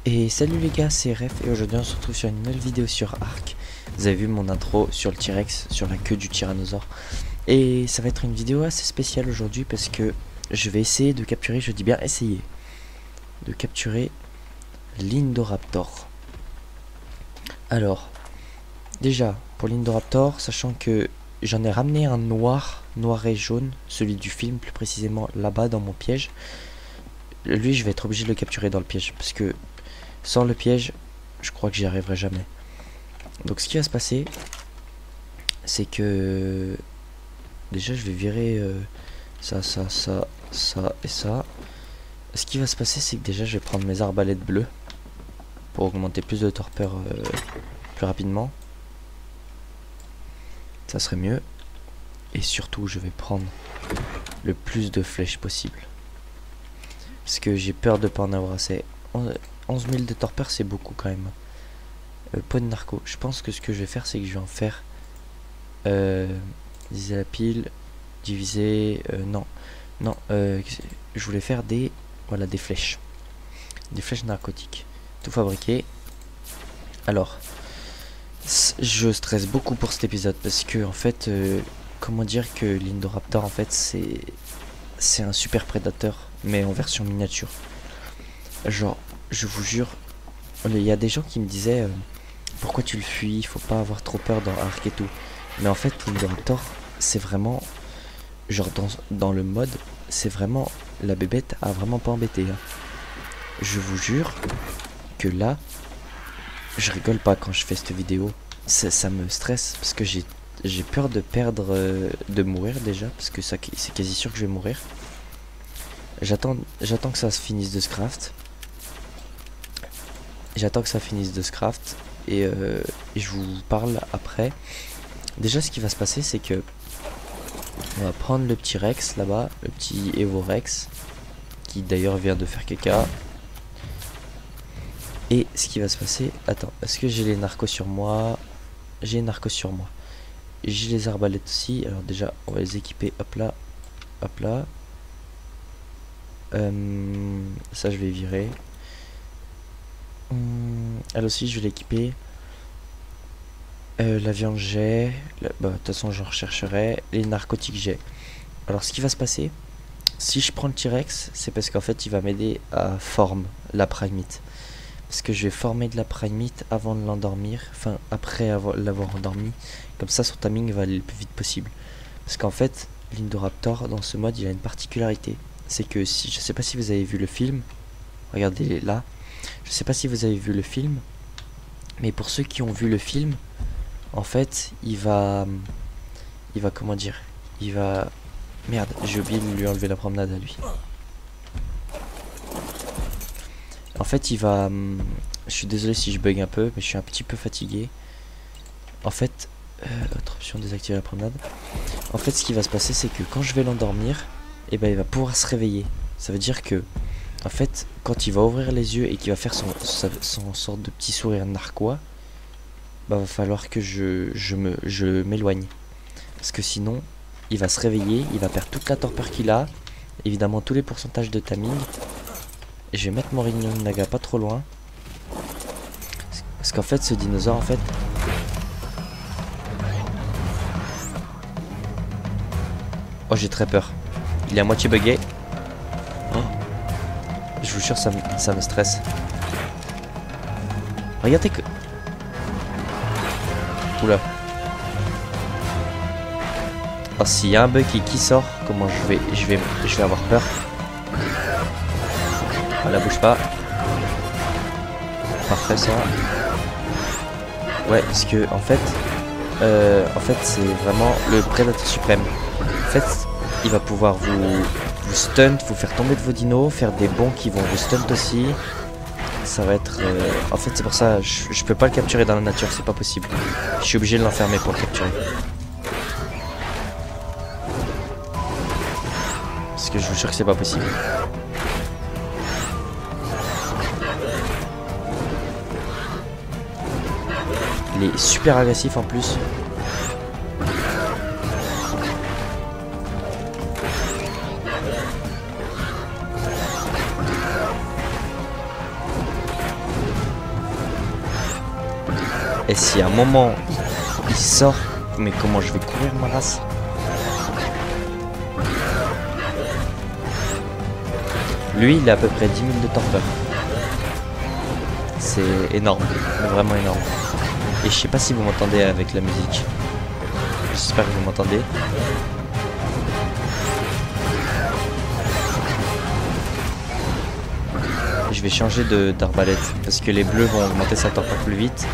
Et salut les gars, c'est Ref et aujourd'hui on se retrouve sur une nouvelle vidéo sur Ark. Vous avez vu mon intro sur le T-Rex, sur la queue du tyrannosaure. Et ça va être une vidéo assez spéciale aujourd'hui parce que je vais essayer de capturer, je dis bien essayer, de capturer l'Indoraptor. Alors, déjà, pour l'Indoraptor, sachant que j'en ai ramené un noir et jaune, celui du film plus précisément là-bas dans mon piège. Lui, je vais être obligé de le capturer dans le piège parce que sans le piège, je crois que j'y arriverai jamais. Donc ce qui va se passer, c'est que déjà je vais virer ça et ça. Ce qui va se passer, c'est que déjà je vais prendre mes arbalètes bleues pour augmenter plus de torpeur plus rapidement. Ça serait mieux. Et surtout, je vais prendre le plus de flèches possible. Parce que j'ai peur de pas en avoir assez. 11 000 de torpeur, c'est beaucoup quand même. Pot de narco. Je pense que ce que je vais faire, c'est que je vais en faire diviser la pile, diviser. Non, je voulais faire des flèches, des flèches narcotiques, tout fabriqué. Alors, je stresse beaucoup pour cet épisode parce que en fait, comment dire que l'Indoraptor en fait c'est un super prédateur, mais en version miniature. Genre, je vous jure, il y a des gens qui me disaient pourquoi tu le fuis, il faut pas avoir trop peur dans Ark et tout. Mais en fait, l'Indoraptor, c'est vraiment, genre dans le mode, c'est vraiment, la bébête a vraiment pas embêté. Hein. Je vous jure que là, je rigole pas quand je fais cette vidéo. Ça me stresse parce que j'ai peur de perdre, de mourir déjà, parce que c'est quasi sûr que je vais mourir. J'attends que ça se finisse de se craft. Et je vous parle après. Déjà, ce qui va se passer, c'est que on va prendre le petit Rex là-bas, le petit Evorex, qui d'ailleurs vient de faire caca. Et ce qui va se passer, attends, est-ce que j'ai les narcos sur moi? J'ai les narcos sur moi. J'ai les arbalètes aussi. Alors déjà, on va les équiper. Hop là, hop là. Ça, je vais virer. Elle aussi, je vais l'équiper. La viande, j'ai. Bah, de toute façon, j'en rechercherai. Les narcotiques, j'ai. Alors, ce qui va se passer, si je prends le T-Rex, c'est parce qu'en fait, il va m'aider à former la primite. Parce que je vais former de la primite avant de l'endormir. Enfin, après l'avoir endormi. Comme ça, son timing va aller le plus vite possible. Parce qu'en fait, l'Indoraptor, dans ce mode, il a une particularité. C'est que si, je sais pas si vous avez vu le film. Regardez là. Je sais pas si vous avez vu le film. Mais pour ceux qui ont vu le film, en fait, il va comment dire, il va, merde, j'ai oublié de lui enlever la promenade à lui. En fait, il va, je suis désolé si je bug un peu, mais je suis un petit peu fatigué. En fait, autre option, désactiver la promenade. En fait, ce qui va se passer, c'est que quand je vais l'endormir, et ben il va pouvoir se réveiller. Ça veut dire que, en fait, quand il va ouvrir les yeux et qu'il va faire son sorte de petit sourire narquois, bah va falloir que je m'éloigne. Parce que sinon, il va se réveiller, il va perdre toute la torpeur qu'il a, évidemment tous les pourcentages de timing. Et je vais mettre mon Réunion Naga pas trop loin. Parce qu'en fait, ce dinosaure, en fait... Oh, j'ai très peur. Il est à moitié bugué. Oh. Je vous jure, ça me stresse. Regardez que... Oula. Oh, s'il y a un bug qui sort, comment je vais avoir peur. Voilà, bouge pas. Parfait ça. Ouais, parce que en fait c'est vraiment le prédateur suprême. En fait, il va pouvoir vous stunt, vous faire tomber de vos dinos, faire des bonds qui vont vous stunt aussi. Ça va être... En fait, c'est pour ça, je peux pas le capturer dans la nature, c'est pas possible. Je suis obligé de l'enfermer pour le capturer. Parce que je vous jure que c'est pas possible. Il est super agressif en plus. Et si à un moment il sort, mais comment je vais courir ma race? Lui il a à peu près 10 000 de torpeur. C'est énorme, vraiment énorme. Et je sais pas si vous m'entendez avec la musique. J'espère que vous m'entendez. Je vais changer d'arbalète parce que les bleus vont augmenter sa torpeur plus vite.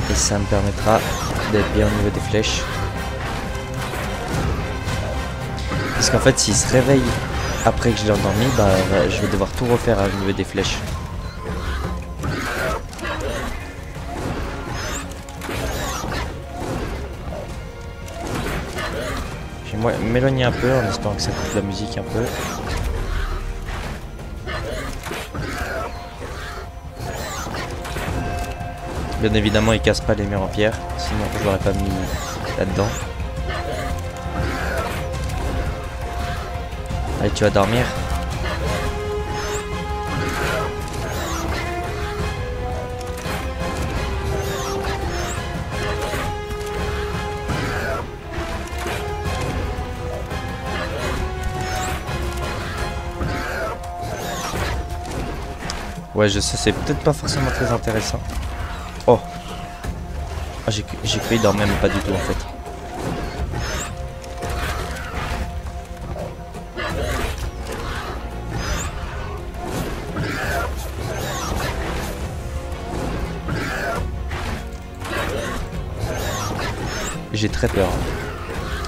Et ça me permettra d'être bien au niveau des flèches. Parce qu'en fait s'il se réveille après que je l'ai endormi, bah je vais devoir tout refaire au niveau des flèches. Je vais m'éloigner un peu en espérant que ça coupe la musique un peu. Bien évidemment, il casse pas les murs en pierre, sinon je l'aurais pas mis là-dedans. Allez, tu vas dormir. Ouais, je sais, c'est peut-être pas forcément très intéressant. Oh, ah, j'ai cru qu'il dort même pas du tout en fait. J'ai très peur.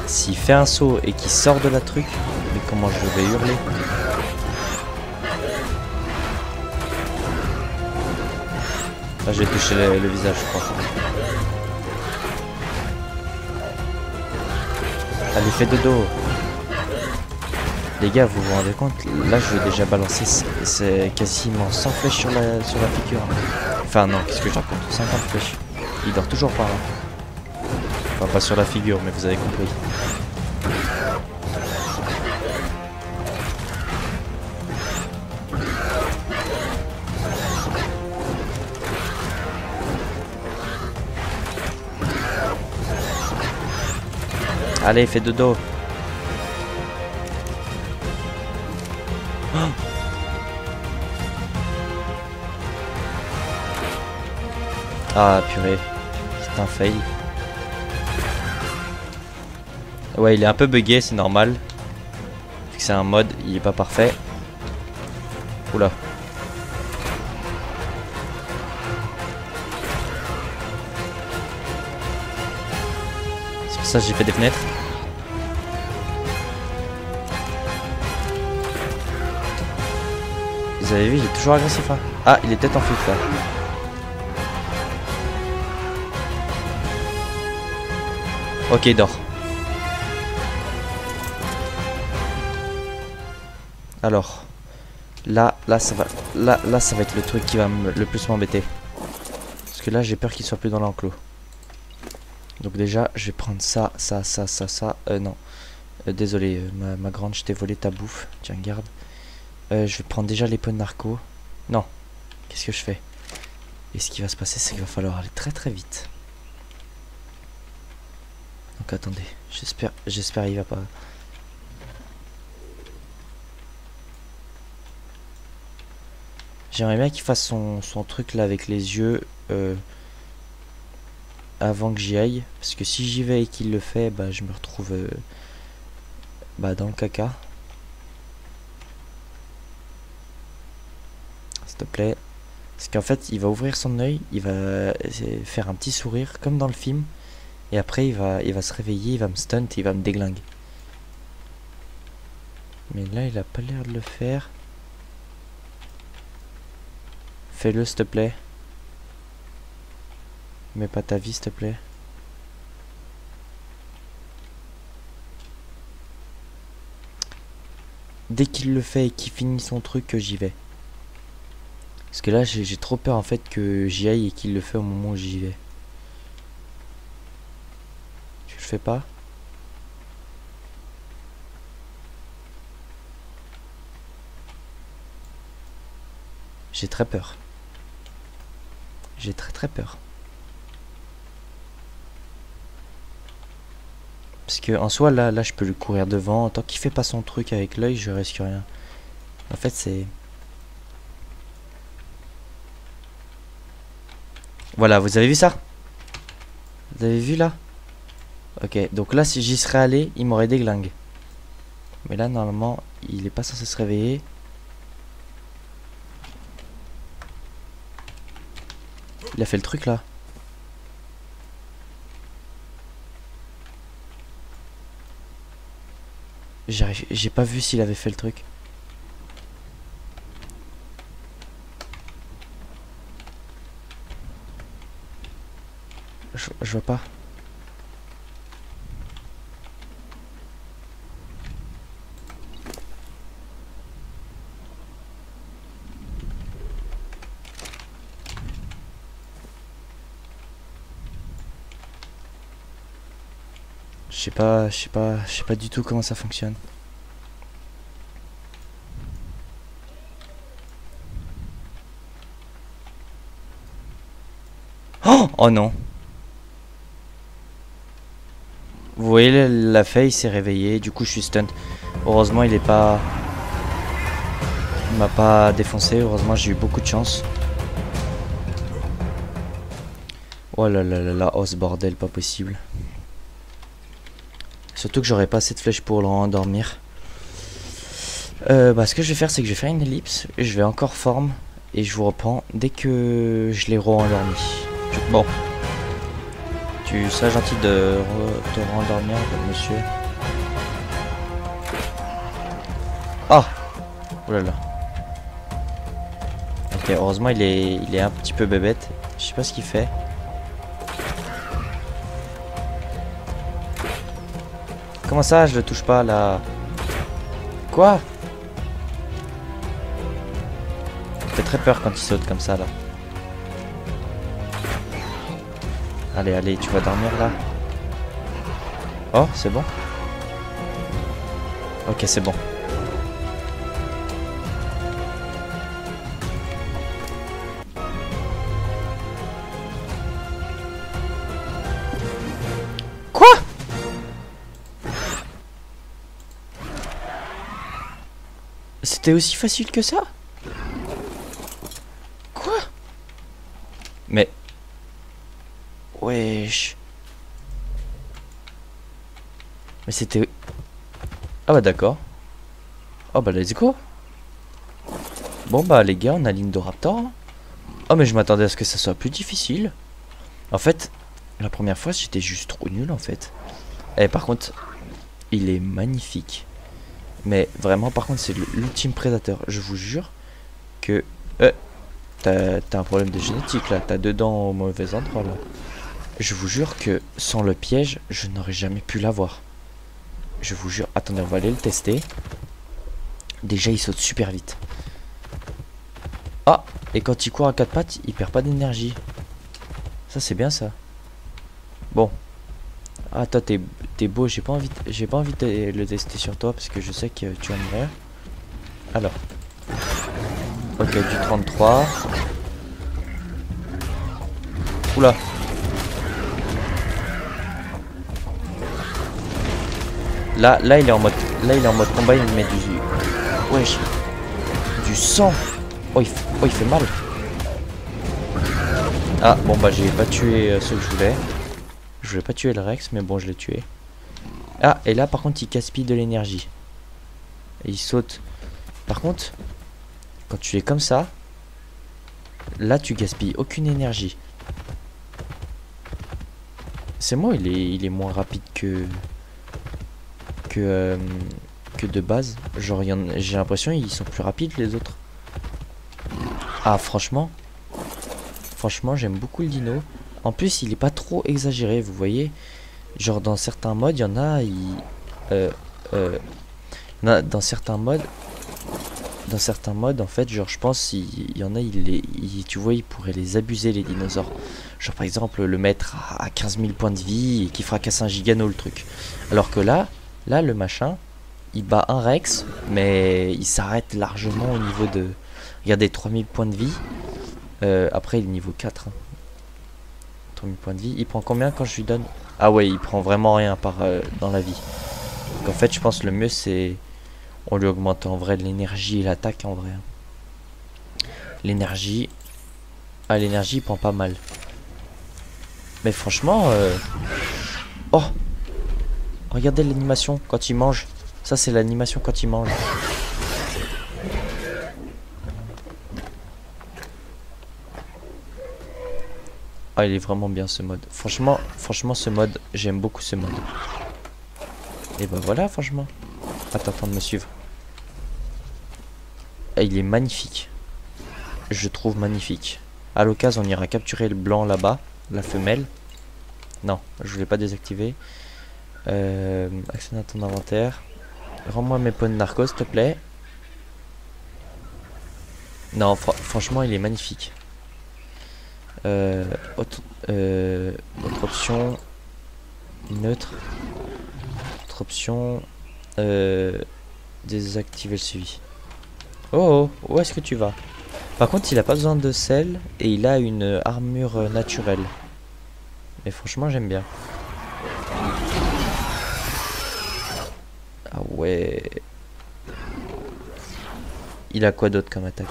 S'il fait un saut et qu'il sort de la truc, mais comment je vais hurler? Là j'ai touché le visage je crois. Allez, fais dodo. Les gars, vous vous rendez compte? Là je vais déjà balancer c'est quasiment 100 flèches sur la figure. Enfin non, qu'est-ce que je raconte? 50 flèches. Il dort toujours par là. Enfin pas sur la figure, mais vous avez compris. Allez, fais dodo. Oh, ah purée, c'est un fail. Ouais, il est un peu bugué, c'est normal. Vu que c'est un mode, il est pas parfait. Oula. C'est pour ça que j'ai fait des fenêtres. Vous avez vu, il est toujours agressif hein. Ah, il est peut-être en fuite là. Ok, il dort. Alors, là ça va, là ça va être le truc qui va le plus m'embêter. Parce que là j'ai peur qu'il soit plus dans l'enclos. Donc déjà, je vais prendre ça. Non, désolé, ma grande, je t'ai volé ta bouffe. Tiens, garde. Je vais prendre déjà les pots de narco. Non, qu'est-ce que je fais? Et ce qui va se passer, c'est qu'il va falloir aller très très vite. Donc attendez, j'espère il va pas. J'aimerais bien qu'il fasse son truc là avec les yeux avant que j'y aille. Parce que si j'y vais et qu'il le fait, bah je me retrouve dans le caca. S'il te plaît. Parce qu'en fait, il va ouvrir son œil, il va faire un petit sourire comme dans le film. Et après, il va se réveiller, il va me stunt et il va me déglinguer. Mais là, il a pas l'air de le faire. Fais-le, s'il te plaît. Mets pas ta vie, s'il te plaît. Dès qu'il le fait et qu'il finit son truc, j'y vais. Parce que là, j'ai trop peur en fait que j'y aille et qu'il le fait au moment où j'y vais. Tu le fais pas? J'ai très peur. J'ai très très peur. Parce que en soi, là je peux lui courir devant. Tant qu'il fait pas son truc avec l'œil, je risque rien. En fait, c'est... Voilà, vous avez vu ça? Vous avez vu là? Ok, donc là, si j'y serais allé, il m'aurait déglingué. Mais là, normalement, il est pas censé se réveiller. Il a fait le truc là. J'ai pas vu s'il avait fait le truc. Je vois pas. Je sais pas du tout comment ça fonctionne. Oh, oh non. Vous voyez, l'a fait, il s'est réveillé. Du coup, je suis stunt. Heureusement, il est pas... Il m'a pas défoncé. Heureusement, j'ai eu beaucoup de chance. Oh là là là là. Oh, ce bordel, pas possible. Surtout que j'aurais pas assez de flèches pour le rendormir. Bah, ce que je vais faire, c'est que je vais faire une ellipse. Je vais encore forme. Et je vous reprends dès que je l'ai re-endormi. Bon. Tu serais gentil de te rendormir, monsieur. Ah! Oh là là. Ok, heureusement, il est un petit peu bébête. Je sais pas ce qu'il fait. Comment ça, je le touche pas, là? Quoi? Ça fait très peur quand il saute comme ça, là. Allez, allez, tu vas dormir, là. Oh, c'est bon. Ok, c'est bon. Quoi? C'était aussi facile que ça? Quoi? Mais... Wesh. Mais c'était... Ah bah d'accord. Oh bah let's go. Bon bah les gars, on a l'Indoraptor. Hein. Oh mais je m'attendais à ce que ça soit plus difficile. En fait, la première fois j'étais juste trop nul en fait. Et par contre, il est magnifique. Mais vraiment par contre c'est l'ultime prédateur. Je vous jure que... t'as un problème de génétique là. T'as deux dents au mauvais endroit là. Je vous jure que sans le piège, je n'aurais jamais pu l'avoir. Je vous jure. Attendez, on va aller le tester. Déjà, il saute super vite. Ah! Et quand il court à quatre pattes, il perd pas d'énergie. Ça, c'est bien ça. Bon. Ah, toi, t'es beau. J'ai pas envie de le tester sur toi parce que je sais que tu vas mourir. Alors. Ok, du 33. Oula. Là il est en mode combat, il me met du... Wesh. Du sang. Oh il fait mal. Ah bon bah j'ai pas tué ce que je voulais. Je voulais pas tuer le Rex mais bon je l'ai tué. Ah et là par contre il gaspille de l'énergie. Et il saute. Par contre, quand tu es comme ça, là tu gaspilles aucune énergie. C'est moi, il est moins rapide que de base. Genre j'ai l'impression ils sont plus rapides les autres. Ah franchement j'aime beaucoup le dino. En plus il est pas trop exagéré, vous voyez. Genre dans certains modes il y en a dans certains modes en fait genre je pense il y en a tu vois il pourrait les abuser les dinosaures. Genre par exemple le mettre à 15 000 points de vie et qui fracasse un gigano le truc. Alors que là le machin il bat un Rex mais il s'arrête largement au niveau de... Regardez 3000 points de vie. Après il est niveau 4 hein. 3000 points de vie. Il prend combien quand je lui donne? Ah ouais, il prend vraiment rien par dans la vie. Donc en fait, je pense le mieux c'est... On lui augmente en vrai l'énergie et l'attaque en vrai. L'énergie... Ah, l'énergie, il prend pas mal. Mais franchement... Oh! Regardez l'animation quand il mange. Ça, c'est l'animation quand il mange. Ah, il est vraiment bien ce mode. Franchement ce mode, j'aime beaucoup ce mode. Et bah voilà, franchement. Attends de me suivre. Et il est magnifique. Je trouve magnifique. À l'occasion, on ira capturer le blanc là-bas, la femelle. Non, je voulais pas désactiver. Actionne à ton inventaire. Rends-moi mes points de narcos, s'il te plaît. Non, franchement, il est magnifique. Autre option. Neutre. Autre option. Désactiver le suivi. Oh, où est-ce que tu vas? Par contre, il a pas besoin de sel et il a une armure naturelle. Mais franchement, j'aime bien. Ah ouais. Il a quoi d'autre comme attaque?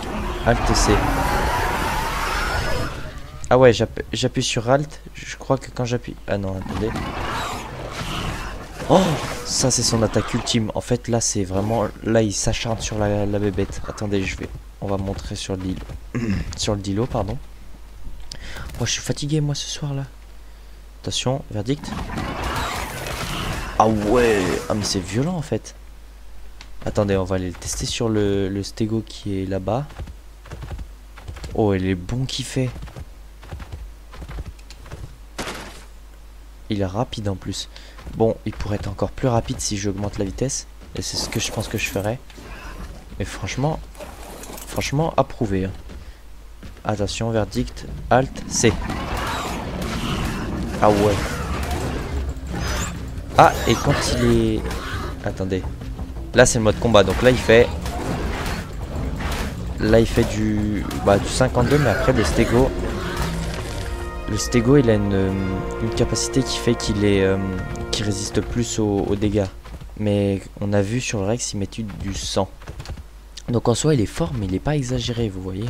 Alt et C. Ah ouais, j'appuie sur Alt. Je crois que quand j'appuie... Ah non, attendez. Oh, ça c'est son attaque ultime. En fait, là, c'est vraiment... Là, il s'acharne sur la bébête. Attendez, on va montrer sur l'île. Sur le dilo, pardon. Moi, je suis fatigué, moi, ce soir-là. Attention, verdict. Ah ouais. Ah, mais c'est violent, en fait. Attendez, on va aller le tester sur le stégo qui est là-bas. Oh, il est bon qu'il fait. Il est rapide en plus. Bon, il pourrait être encore plus rapide si j'augmente la vitesse. Et c'est ce que je pense que je ferais. Mais franchement approuvé. Hein. Attention, verdict, Alt, C. Ah ouais. Ah, et quand il est... Attendez. Là, c'est le mode combat. Donc là, il fait... Là, il fait du 52, mais après, le stégo... Le stégo, il a une capacité qui fait qu'il est... qui résiste plus aux dégâts. Mais on a vu sur le Rex, il met du sang. Donc en soi, il est fort, mais il n'est pas exagéré, vous voyez.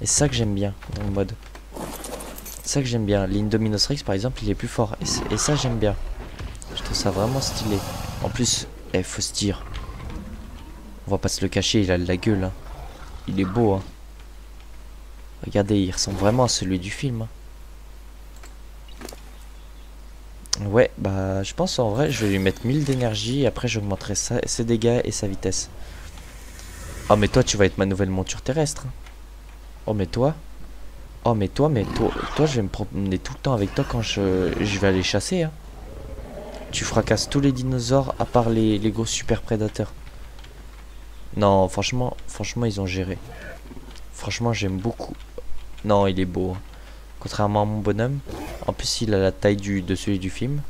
Et c'est ça que j'aime bien dans le mode. C'est ça que j'aime bien. L'Indominus Rex, par exemple, il est plus fort. Et ça, j'aime bien. Je trouve ça vraiment stylé. En plus, faut se dire... On va pas se le cacher, il a de la gueule. Hein. Il est beau. Hein. Regardez, il ressemble vraiment à celui du film. Hein. Ouais, bah je pense en vrai, je vais lui mettre 1000 d'énergie. Et après, j'augmenterai ses dégâts et sa vitesse. Oh, mais toi, tu vas être ma nouvelle monture terrestre. Hein. Oh, mais toi... Oh, mais toi, je vais me promener tout le temps avec toi quand je vais aller chasser. Hein. Tu fracasses tous les dinosaures à part les gros super prédateurs. Non, franchement, ils ont géré. Franchement, j'aime beaucoup. Non, il est beau. Hein. Contrairement à mon bonhomme. En plus, il a la taille de celui du film.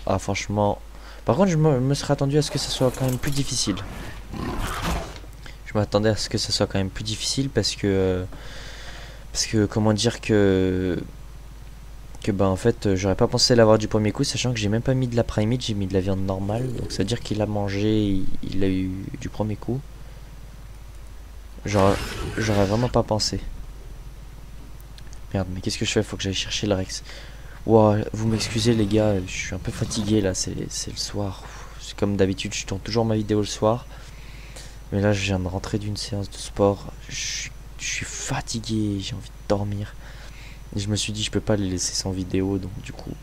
Ah, franchement... Par contre, je me serais attendu à ce que ça soit quand même plus difficile. Je m'attendais à ce que ça soit quand même plus difficile parce que comment dire que bah en fait j'aurais pas pensé l'avoir du premier coup, sachant que j'ai même pas mis de la prime meat, j'ai mis de la viande normale, donc ça veut dire qu'il a mangé, il a eu du premier coup. J'aurais vraiment pas pensé. Merde, mais qu'est-ce que je fais? Faut que j'aille chercher le Rex. Wow, vous m'excusez les gars, je suis un peu fatigué là, c'est le soir. C'est comme d'habitude, je tourne toujours ma vidéo le soir. Mais là, je viens de rentrer d'une séance de sport. Je suis fatigué, j'ai envie de dormir. Et je me suis dit, je peux pas les laisser sans vidéo, donc du coup,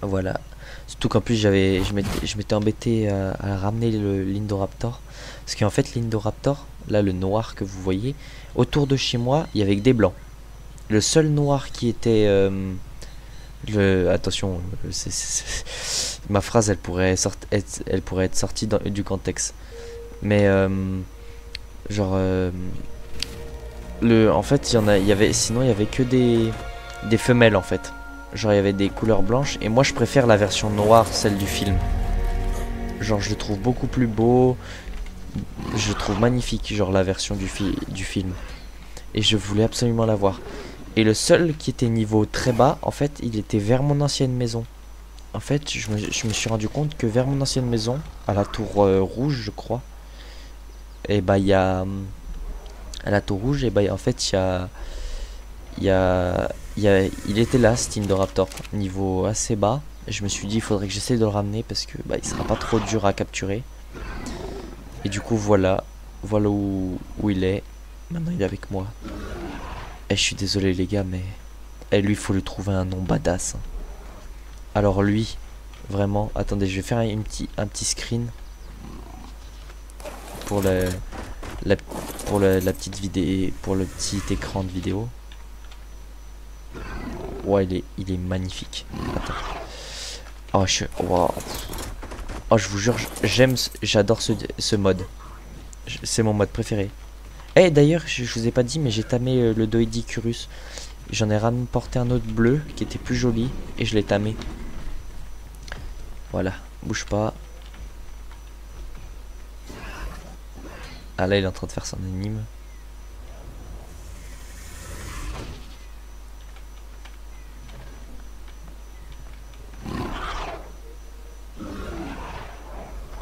voilà. Surtout qu'en plus, je m'étais embêté à ramener l'Indoraptor. Parce qu'en fait, l'Indoraptor, là, le noir que vous voyez, autour de chez moi, il y avait que des blancs. Le seul noir qui était... attention, ma phrase, elle pourrait être sortie du contexte. Mais genre en fait sinon il y avait que des femelles en fait. Genre il y avait des couleurs blanches et moi je préfère la version noire, celle du film. Genre je le trouve beaucoup plus beau, je le trouve magnifique, genre la version du film. et je voulais absolument l'avoir. Et le seul qui était niveau très bas, en fait, il était vers mon ancienne maison. En fait, je me suis rendu compte que vers mon ancienne maison, à la tour rouge, je crois, et bah il y a à la tour rouge, et bah en fait il était là, cet Indoraptor, niveau assez bas. Je me suis dit, il faudrait que j'essaie de le ramener parce que bah il sera pas trop dur à capturer. Et du coup voilà où il est. Maintenant il est avec moi. Et je suis désolé les gars, mais lui il faut lui trouver un nom badass, hein. Alors lui, vraiment, attendez, je vais faire un petit screen pour la, la petite vidéo, pour le petit écran de vidéo. Ouais, il est magnifique. Attends. Oh, wow. Oh, je vous jure, j'adore ce mode. C'est mon mode préféré. Eh, d'ailleurs, je vous ai pas dit, mais j'ai tamé le Doedicurus. J'en ai rapporté un autre bleu qui était plus joli et je l'ai tamé. Voilà, bouge pas. Ah là, il est en train de faire son énigme.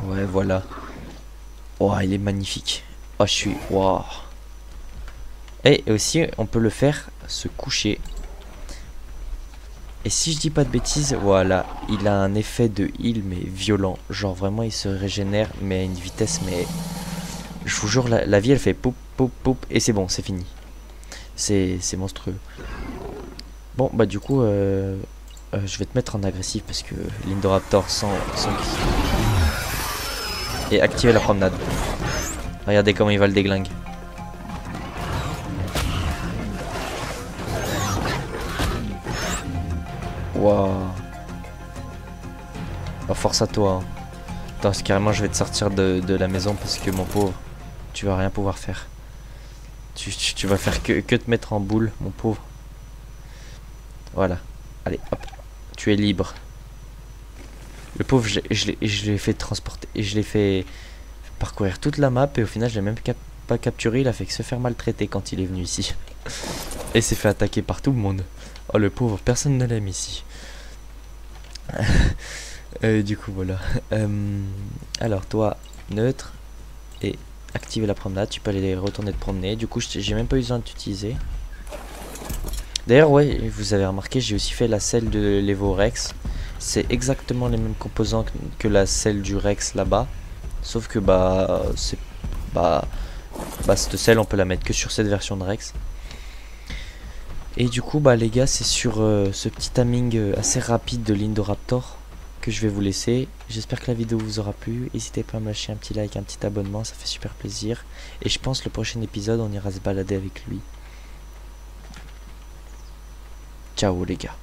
Ouais, voilà. Oh, il est magnifique. Oh, je suis... Wow. Et aussi, on peut le faire se coucher. Et si je dis pas de bêtises, voilà, il a un effet de heal, mais violent. Genre, vraiment, il se régénère, mais à une vitesse, mais... Je vous jure, la vie, elle fait poup, poup, poup, et c'est bon, c'est fini. C'est monstrueux. Bon, bah du coup, je vais te mettre en agressif, parce que l'Indoraptor sans et activer la promenade. Regardez comment il va le déglingue. Waouh. Oh, force à toi, hein. Attends, carrément je vais te sortir de la maison parce que mon pauvre, tu vas rien pouvoir faire. Tu vas faire que te mettre en boule, mon pauvre. Voilà. Allez, hop. Tu es libre. Le pauvre, je l'ai fait transporter. Et je l'ai fait parcourir toute la map. Et au final, je l'ai même pas capturé. Il a fait que se faire maltraiter quand il est venu ici. Et s'est fait attaquer par tout le monde. Oh, le pauvre, personne ne l'aime ici. Du coup, voilà. Alors, toi, neutre. Et activer la promenade. Tu peux aller retourner te promener. Du coup, j'ai même pas eu besoin de t'utiliser. D'ailleurs, ouais, vous avez remarqué, j'ai aussi fait la selle de l'Evorex. C'est exactement les mêmes composants que la selle du Rex là-bas. Sauf que, c'est... cette selle, on peut la mettre que sur cette version de Rex. Et du coup, les gars, c'est sur ce petit timing assez rapide de l'Indoraptor que je vais vous laisser. J'espère que la vidéo vous aura plu. N'hésitez pas à me lâcher un petit like, un petit abonnement, ça fait super plaisir. Et je pense le prochain épisode, on ira se balader avec lui. Ciao les gars.